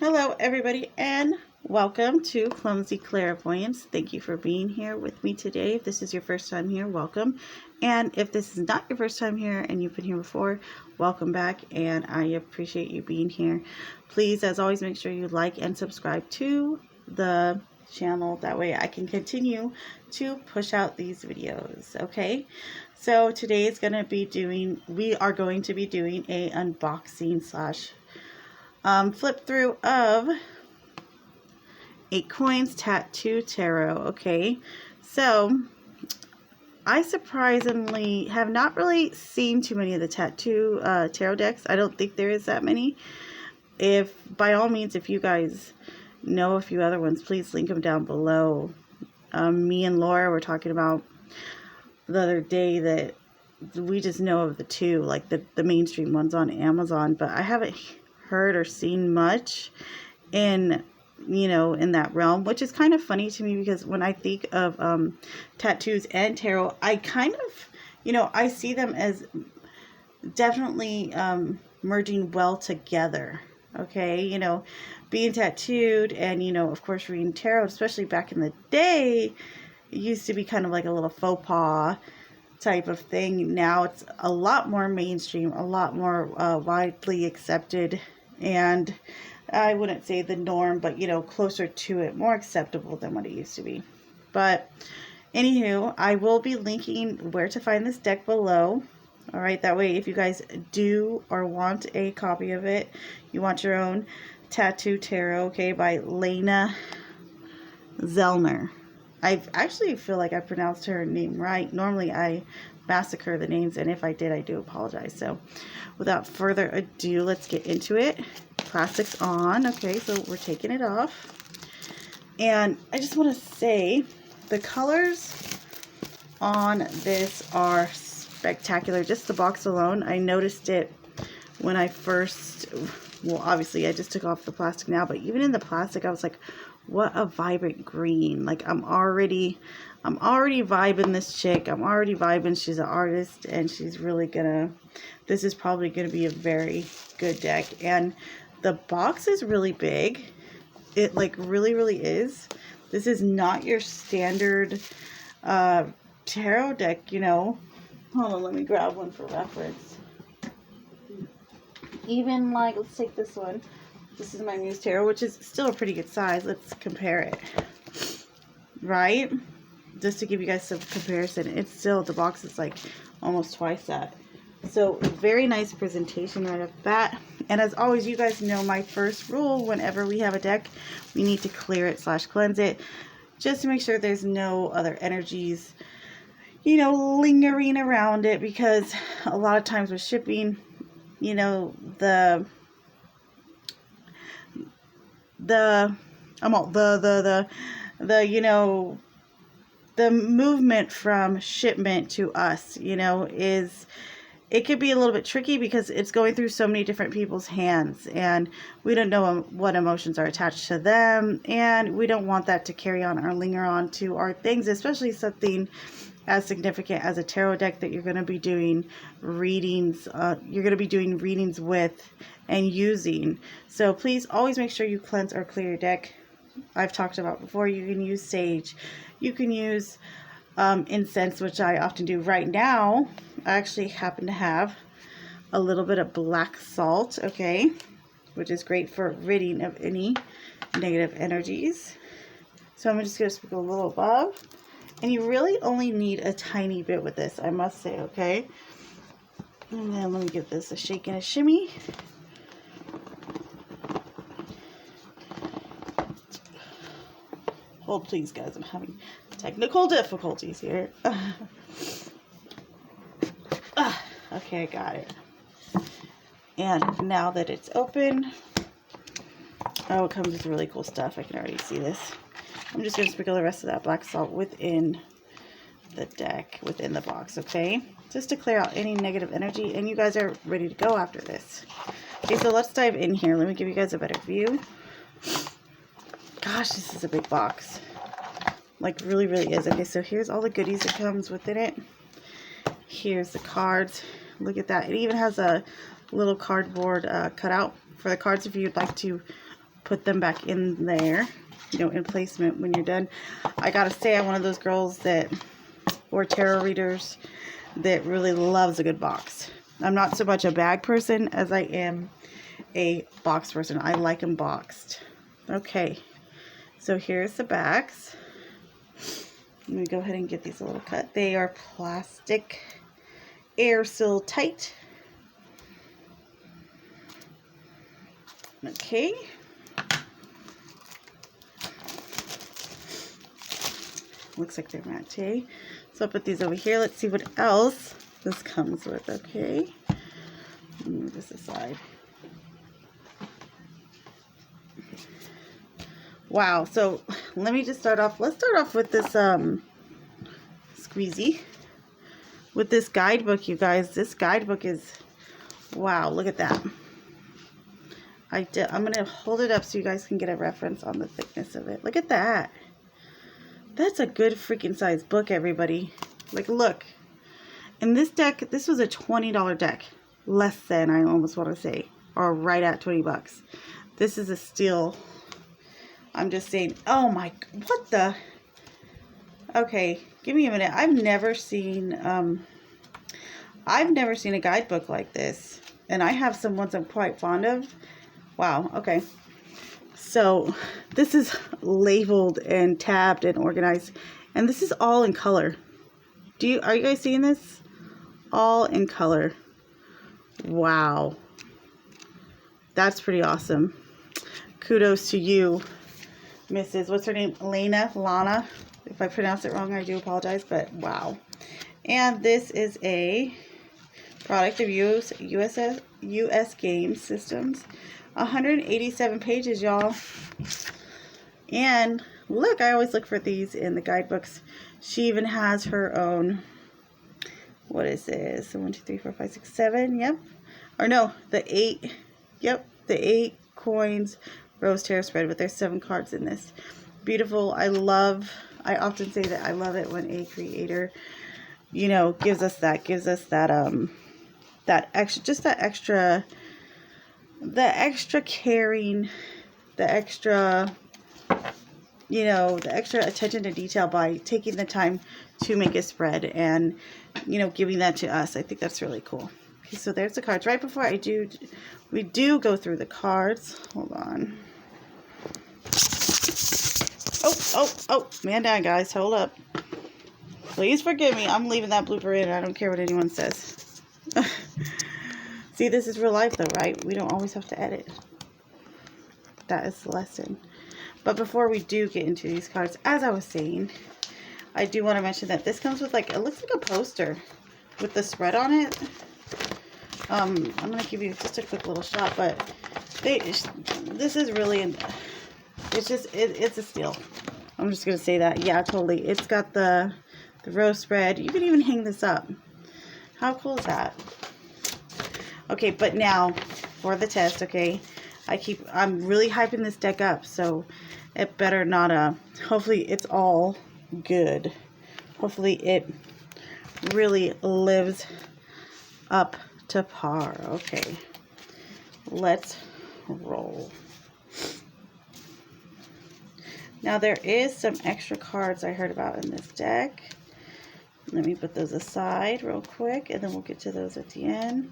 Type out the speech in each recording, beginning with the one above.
Hello everybody and welcome to Clumsy Clairvoyance. Thank you for being here with me today. If this is your first time here, welcome. And if this is not your first time here and you've been here before, welcome back, and I appreciate you being here. Please, as always, make sure you like and subscribe to the channel. That way I can continue to push out these videos, okay? So today we are going to be doing a unboxing slash flip through of 8 Coins Tattoo Tarot. Okay, so I surprisingly have not really seen too many of the tattoo tarot decks. I don't think there is that many. If by all means, if you guys know a few other ones, please link them down below. Me and Laura were talking about the other day that we just know of the two, like the mainstream ones on Amazon, but I haven't heard or seen much in that realm, which is kind of funny to me, because when I think of tattoos and tarot, I kind of I see them as definitely merging well together. Okay, being tattooed and of course reading tarot, especially back in the day, it used to be kind of like a little faux pas type of thing. Now it's a lot more mainstream, a lot more widely accepted, and I wouldn't say the norm, but closer to it, more acceptable than what it used to be. But anywho, I will be linking where to find this deck below. All right, that way if you guys do or want a copy of it, you want your own tattoo tarot, okay, by Lena Zellner. I actually feel like I pronounced her name right. Normally I massacre the names, and if I did, I do apologize. So without further ado, let's get into it. Plastic's on. Okay, so we're taking it off. And I just want to say the colors on this are spectacular. Just the box alone, I noticed it when I first, well, obviously I just took off the plastic now, but even in the plastic, I was like, what a vibrant green. Like I'm already vibing this chick. I'm already vibing. She's an artist, and she's really this is probably gonna be a very good deck. And the box is really big. It like really is. This is not your standard tarot deck, Hold on, let me grab one for reference. Even like, let's take this one. This is my Muse Tarot, which is still a pretty good size. Let's compare it. Right? Just to give you guys some comparison. It's still, the box is like almost twice that. So very nice presentation right off the bat. And as always, you guys know my first rule whenever we have a deck, we need to clear it slash cleanse it, just to make sure there's no other energies lingering around it, because a lot of times with shipping, the movement from shipment to us, it could be a little bit tricky, because it's going through so many different people's hands, and we don't know what emotions are attached to them, and we don't want that to carry on or linger on to our things, especially something as significant as a tarot deck that you're going to be doing readings with and using. So please always make sure you cleanse or clear your deck. I've talked about before, you can use sage, you can use incense, which I often do. Right now I actually happen to have a little bit of black salt, okay, which is great for ridding of any negative energies. So I'm just going to sprinkle a little above. And you really only need a tiny bit with this, I must say, okay? And then let me give this a shake and a shimmy. Hold please, guys. I'm having technical difficulties here. Okay, I got it. And now that it's open, oh, it comes with really cool stuff. I can already see this. I'm just going to sprinkle the rest of that black salt within the deck, within the box, okay? Just to clear out any negative energy, and you guys are ready to go after this. Okay, so let's dive in here. Let me give you guys a better view. Gosh, this is a big box. Like, really is. Okay, so here's all the goodies that comes within it. Here's the cards. Look at that. It even has a little cardboard cutout for the cards if you'd like to put them back in there, you know, in placement when you're done. I gotta say, I'm one of those girls that, or tarot readers, that really loves a good box. I'm not so much a bag person as I am a box person. I like them boxed. Okay, so here's the backs. Let me go ahead and get these a little cut. They are plastic, air seal tight. Okay. Looks like they're matte. So I'll put these over here. Let's see what else this comes with. Okay. Move this aside. Wow. So let me just start off. Let's start off with this squeezy. With this guidebook, you guys. This guidebook is, wow, look at that. I'm going to hold it up so you guys can get a reference on the thickness of it. Look at that. That's a good freaking size book, everybody. Like, look. And this deck, this was a $20 deck. Less than, I almost want to say. Or right at 20 bucks. This is a steal. I'm just saying, oh my, what the? Okay, give me a minute. I've never seen a guidebook like this. And I have some ones I'm quite fond of. Wow, okay. So this is labeled and tabbed and organized, and this is all in color. Are you guys seeing this? All in color. Wow. That's pretty awesome. Kudos to you, Mrs. What's her name? Lana. If I pronounce it wrong, I do apologize, but wow. And this is a product of US Game Systems. 187 pages, y'all. And look, I always look for these in the guidebooks. She even has her own, what is this? 1, 2, 3, 4, 5, 6, 7. Yep. Or no, the 8. Yep, the 8 coins rose tarot spread, but there's 7 cards in this. Beautiful. I often say that I love it when a creator, you know, gives us that extra, the extra caring, the extra, you know, the extra attention to detail by taking the time to make a spread and, you know, giving that to us. I think that's really cool. Okay, so there's the cards. Right before we do go through the cards. Hold on. Oh, man down, guys. Hold up. Please forgive me. I'm leaving that blooper in. I don't care what anyone says. See, this is real life though, right? We don't always have to edit. That is the lesson. But before we do get into these cards, as I was saying, I do want to mention that this comes with, like, it looks like a poster with the spread on it. I'm going to give you just a quick little shot, but this is really, it's a steal. I'm just going to say that. Yeah, totally. It's got the rose spread. You can even hang this up. How cool is that? Okay, but now for the test, okay? I'm really hyping this deck up, so it better not, hopefully it's all good. Hopefully it really lives up to par. Okay, let's roll. Now there is some extra cards I heard about in this deck. Let me put those aside real quick, and then we'll get to those at the end.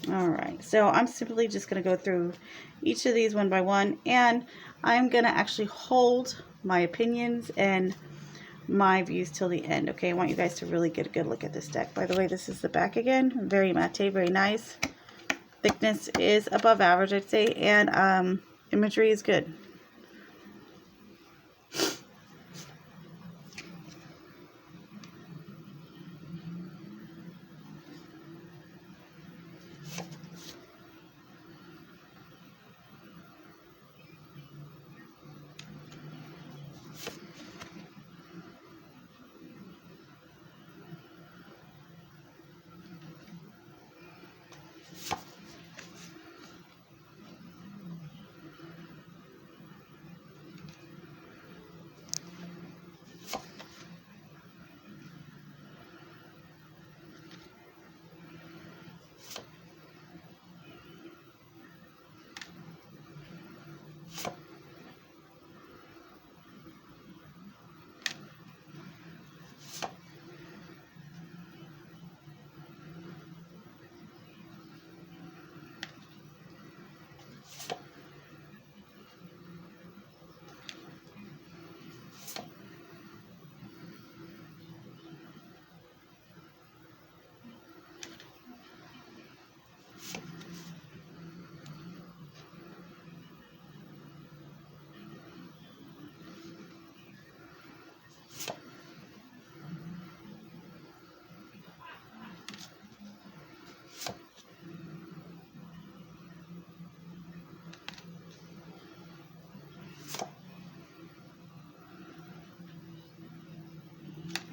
Alright, so I'm simply just going to go through each of these one by one, and I'm going to actually hold my opinions and my views till the end, okay? I want you guys to really get a good look at this deck. By the way, this is the back again. Very matte, very nice. Thickness is above average, I'd say, and imagery is good.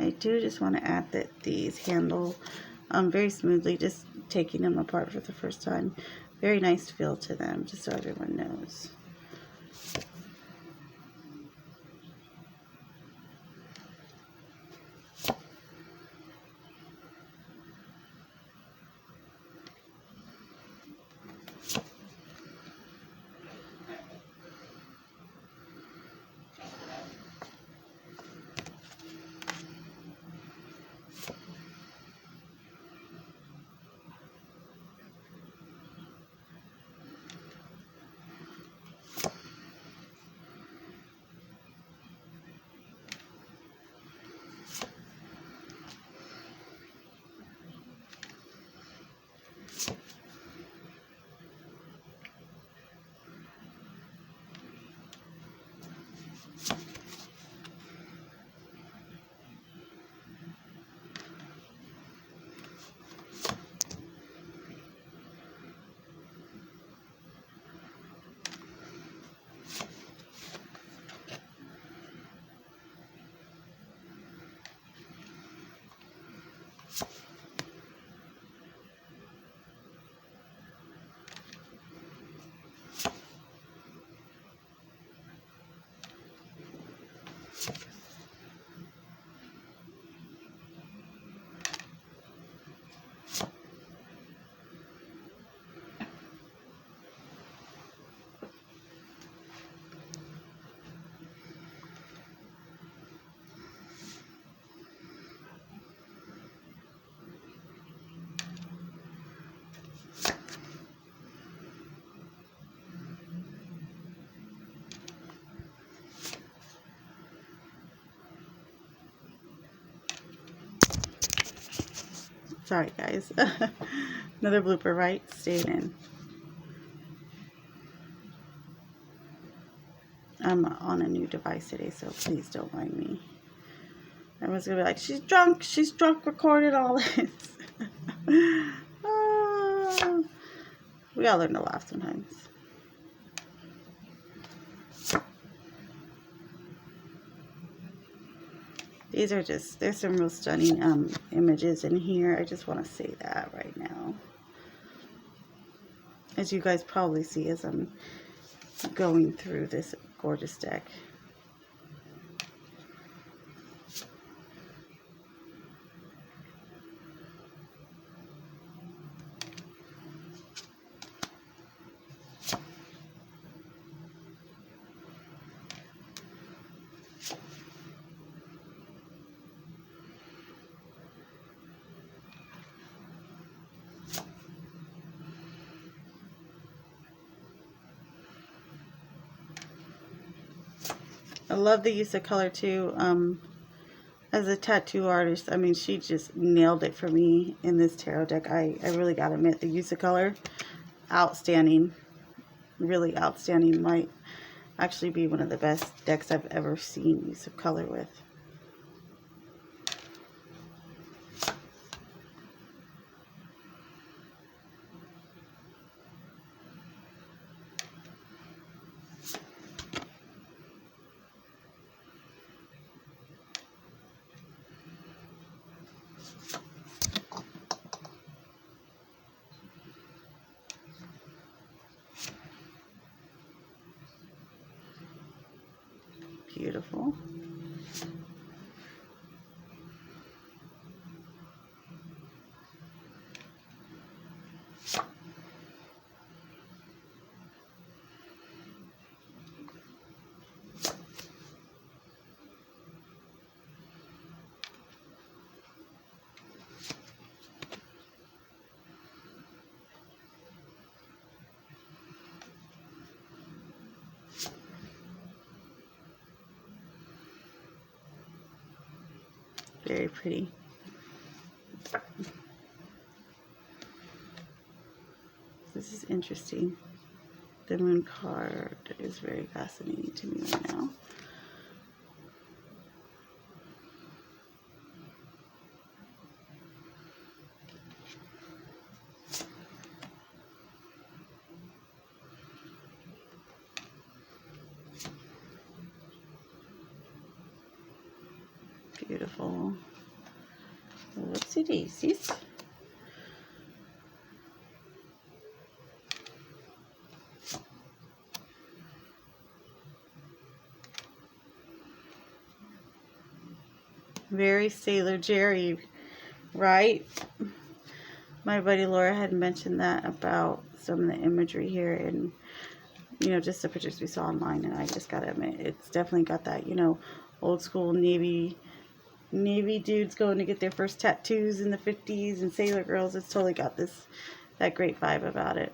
I do just want to add that these handle very smoothly, just taking them apart for the first time. Very nice feel to them, just so everyone knows. Sorry guys, another blooper, right? Staying in. I'm on a new device today, so please don't mind me. Everyone's gonna be like, she's drunk, recorded all this. We all learn to laugh sometimes. These are just, there's some real stunning images in here. I just want to say that right now. As you guys probably see as I'm going through this gorgeous deck. I love the use of color too. As a tattoo artist, I mean, she just nailed it for me in this tarot deck. I really gotta admit, the use of color, outstanding. Really outstanding. Might actually be one of the best decks I've ever seen use of color with. Beautiful. Very pretty. This is interesting. The moon card is very fascinating to me right now. Beautiful. Whoopsie daisies. Very Sailor Jerry, right? My buddy Laura had mentioned that about some of the imagery here, and you know, just the pictures we saw online, and I just gotta admit, it's definitely got that, you know, old school Navy dudes going to get their first tattoos in the 50s, and sailor girls. It's totally got that great vibe about it.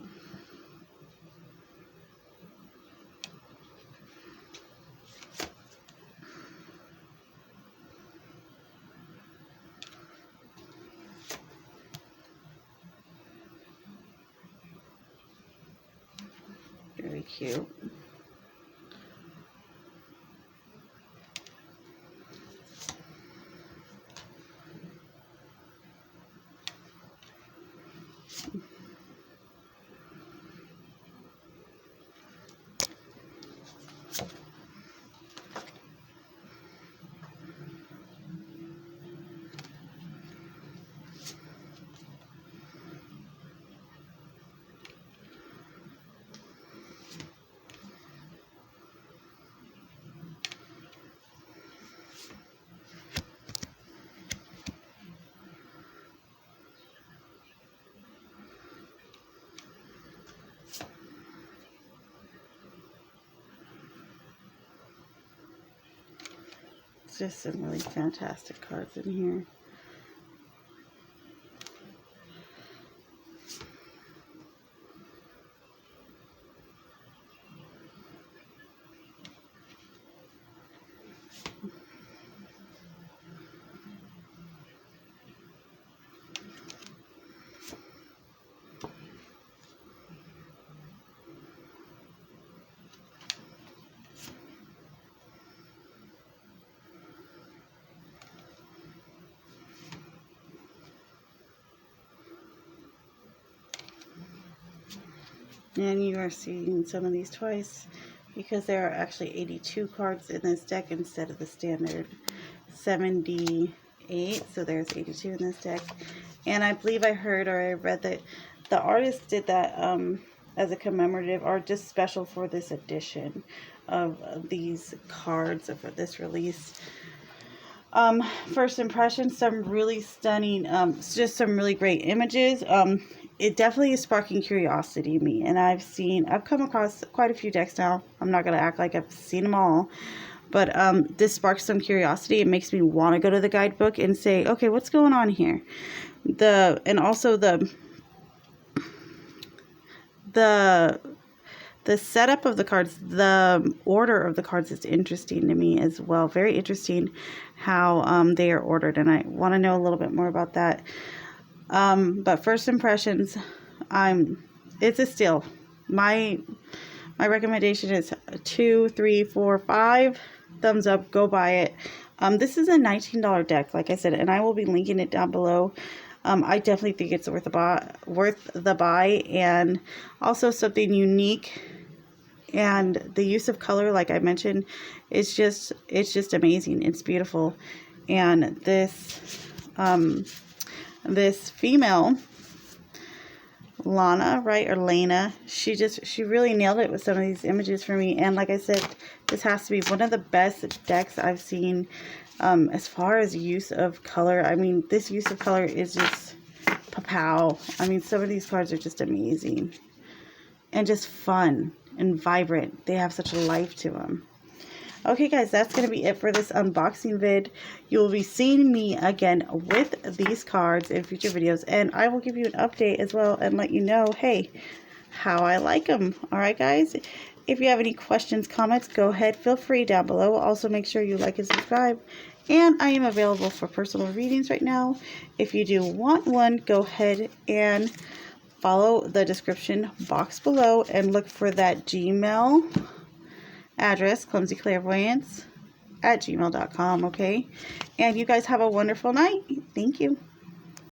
Very cute. Just some really fantastic cards in here. And you are seeing some of these twice because there are actually 82 cards in this deck instead of the standard 78. So there's 82 in this deck. And I believe I heard or I read that the artist did that as a commemorative or just special for this edition of these cards for this release. First impressions, some really stunning, just some really great images. It definitely is sparking curiosity in me, and I've come across quite a few decks now. I'm not going to act like I've seen them all, but this sparks some curiosity. It makes me want to go to the guidebook and say, okay, what's going on here? And also the setup of the cards, the order of the cards is interesting to me as well. Very interesting how they are ordered, and I want to know a little bit more about that. But first impressions, it's a steal. My recommendation is 2, 3, 4, 5 thumbs up. Go buy it. This is a $19 deck, like I said, and I will be linking it down below. I definitely think it's worth the buy, and also something unique. And the use of color, like I mentioned, it's just amazing. It's beautiful. And this female, Lana, right, or Lena, she really nailed it with some of these images for me. And like I said, this has to be one of the best decks I've seen as far as use of color. I mean, this use of color is just pow. I mean, some of these cards are just amazing and just fun and vibrant. They have such a life to them. Okay guys, that's going to be it for this unboxing vid. You will be seeing me again with these cards in future videos, and I will give you an update as well and let you know, hey, how I like them. Alright guys, if you have any questions, comments, go ahead, feel free down below. Also make sure you like and subscribe, and I am available for personal readings right now. If you do want one, go ahead and follow the description box below and look for that Gmail address, clumsyclarivoyance@gmail.com, okay? And you guys have a wonderful night. Thank you.